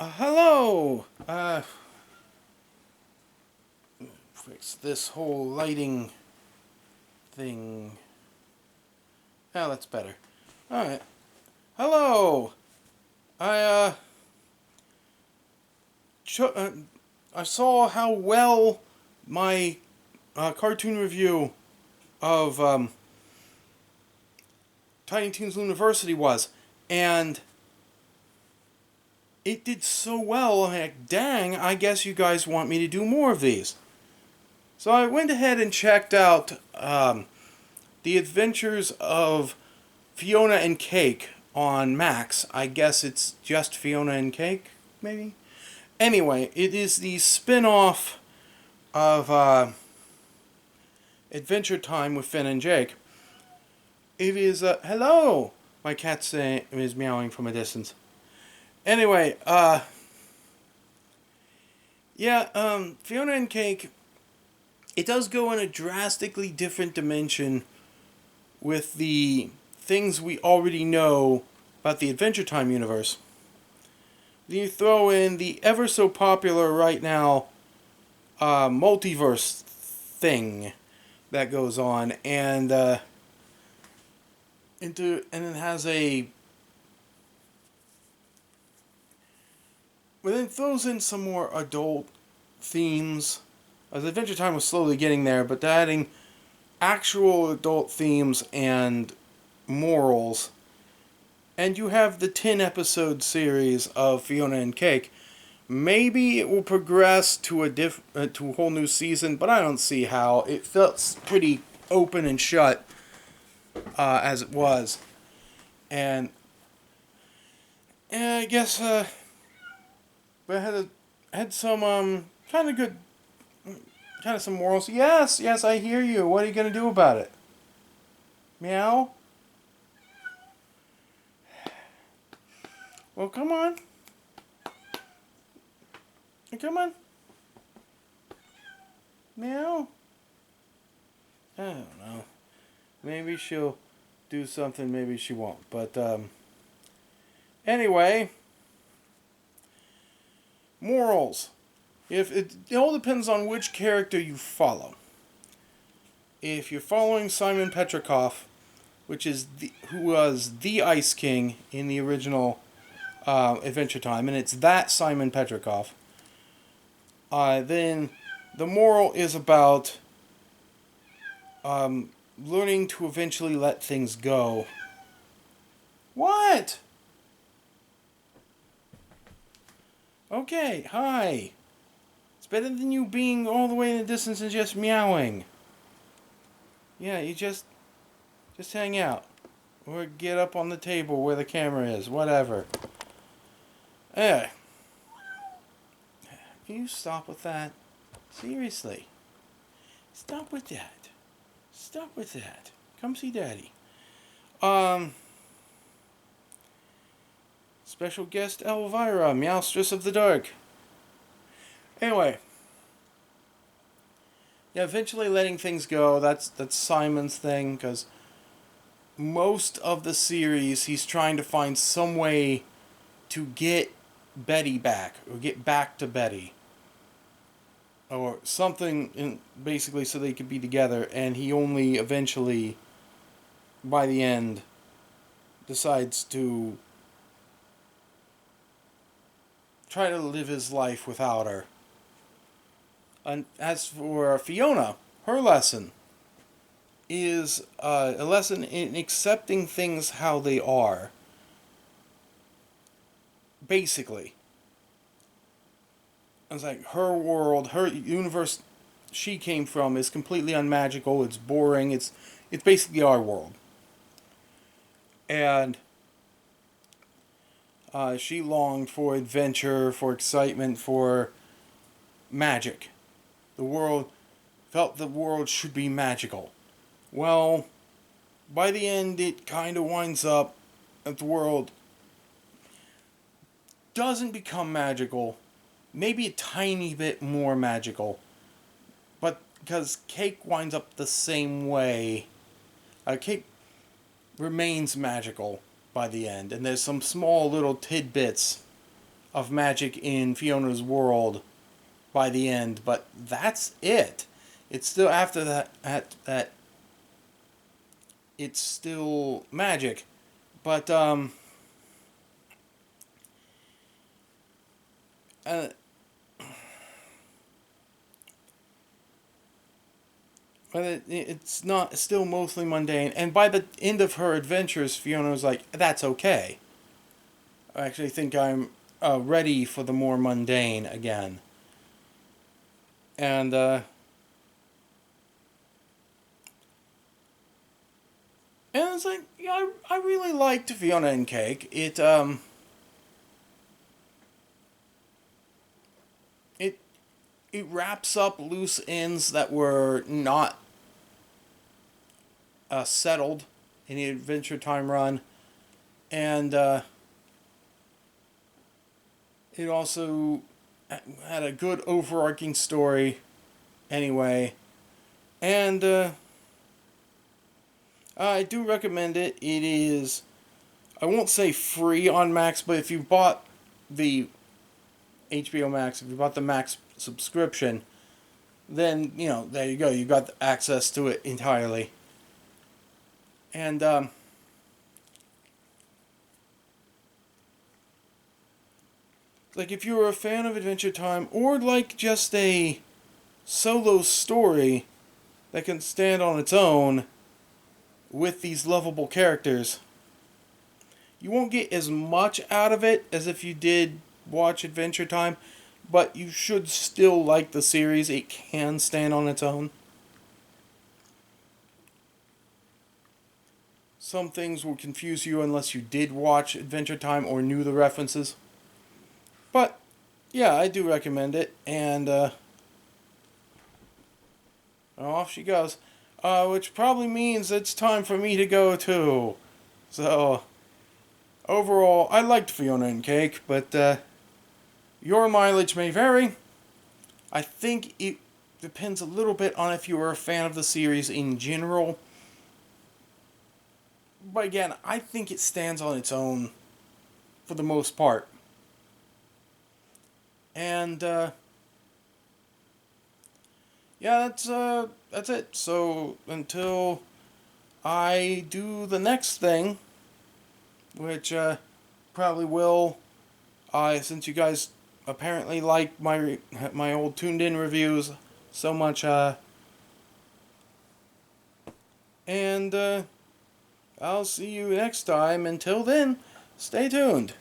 Hello! Fix this whole lighting thing. Oh, that's better. Alright. Hello! I, ch- uh, I saw how well my, cartoon review of, Tiny Toons University was. And it did so well, I'm like, dang, I guess you guys want me to do more of these. So I went ahead and checked out The Adventures of Fiona and Cake on Max. I guess it's just Fiona and Cake, maybe? Anyway, it is the spin-off of Adventure Time with Finn and Jake. It is, hello! My cat is meowing from a distance. Anyway, Fiona and Cake, it does go in a drastically different dimension with the things we already know about the Adventure Time universe. You throw in the ever so popular right now multiverse thing that goes on, and it has a. But then it throws in some more adult themes. As Adventure Time was slowly getting there, but adding actual adult themes and morals. And you have the 10 episode series of Fiona and Cake. Maybe it will progress to to a whole new season, but I don't see how. It felt pretty open and shut as it was. And I guess but I had some kind of good, kind of some morals. Yes, I hear you. What are you gonna do about it? Meow. Well, come on. Come on. Meow. I don't know. Maybe she'll do something, maybe she won't. But, anyway. Morals. It all depends on which character you follow. If you're following Simon Petrikov, who was the Ice King in the original Adventure Time, and it's that Simon Petrikov, then the moral is about learning to eventually let things go. What? Okay, hi. It's better than you being all the way in the distance and just meowing. Yeah, you just hang out. Or get up on the table where the camera is, whatever. Can you stop with that? Seriously. Stop with that. Stop with that. Come see Daddy. Special guest Elvira, Meowstress of the Dark. Anyway. Yeah, eventually letting things go, that's Simon's thing, because most of the series he's trying to find some way to get Betty back, or get back to Betty. Or something, basically, so they could be together, and he only eventually, by the end, decides to try to live his life without her. And as for Fiona, her lesson is a lesson in accepting things how they are. Basically. It's like her world, her universe she came from is completely unmagical, it's boring, it's basically our world. And she longed for adventure, for excitement, for magic. The world should be magical. Well, by the end, it kind of winds up that the world doesn't become magical. Maybe a tiny bit more magical. But because Cake winds up the same way. Cake remains magical by the end. And there's some small little tidbits of magic in Fiona's world by the end, but that's it. It's still after that it's still magic, but uh, but it's not, it's still mostly mundane. And by the end of her adventures, Fiona was like, "That's okay. I actually think I'm ready for the more mundane again." And and it's like, yeah, I really liked Fiona and Cake. It it wraps up loose ends that were not settled in the Adventure Time run, and it also had a good overarching story anyway, and I do recommend it. It is, I won't say free on Max, but if you bought the HBO Max, if you bought the Max subscription, then, you know, there you go. You got access to it entirely. And, like, if you're a fan of Adventure Time, or like just a solo story that can stand on its own with these lovable characters, you won't get as much out of it as if you did watch Adventure Time, but you should still like the series. It can stand on its own. Some things will confuse you unless you did watch Adventure Time or knew the references. But, yeah, I do recommend it, and off she goes. Which probably means it's time for me to go too. So, overall, I liked Fiona and Cake, but your mileage may vary. I think it depends a little bit on if you are a fan of the series in general. But again, I think it stands on its own for the most part. And yeah, that's it. So until I do the next thing, which probably will, since you guys apparently like my old Toon'd reviews so much, and I'll see you next time. Until then, stay tuned.